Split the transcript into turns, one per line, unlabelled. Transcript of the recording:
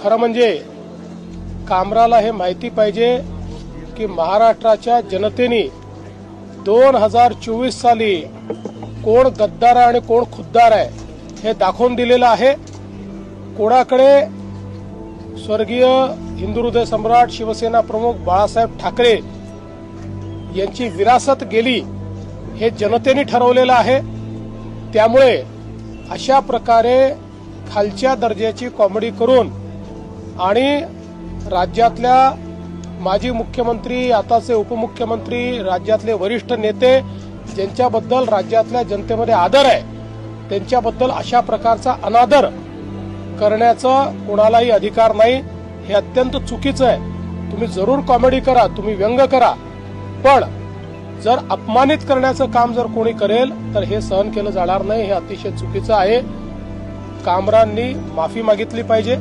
खरं म्हणजे कामराला हे माहिती पाहिजे की महाराष्ट्राच्या जनतेने 2024 साली कोण गद्दार आहे आणि कोण खुद्दार आहे हे दाखवून दिलेलं आहे। कोणाकडे स्वर्गीय हिंदू हृदय सम्राट शिवसेना प्रमुख बाळासाहेब ठाकरे यांची विरासत गेली हे जनतेने ठरवलेलं आहे। त्यामुळे अशा प्रकारे खालच्या दर्जाची कॉमेडी करून आणि राज्यातल्या माजी मुख्यमंत्री, आताचे उपमुख्यमंत्री, राज्यातले वरिष्ठ नेते ज्यांच्याबद्दल राज्यातल्या जनतेमध्ये आदर आहे त्यांच्याबद्दल अशा प्रकारचा अनादर करण्याचा कोणालाही अधिकार नाही। हे अत्यंत चुकीचं आहे। तुम्ही जरूर कॉमेडी करा, तुम्ही व्यंग करा, पण जर अपमानित करण्याचं काम जर कोणी करेल तर हे सहन केलं जाणार नाही। हे अतिशय चुकीचं आहे। कामरांनी माफी मागितली पाहिजे।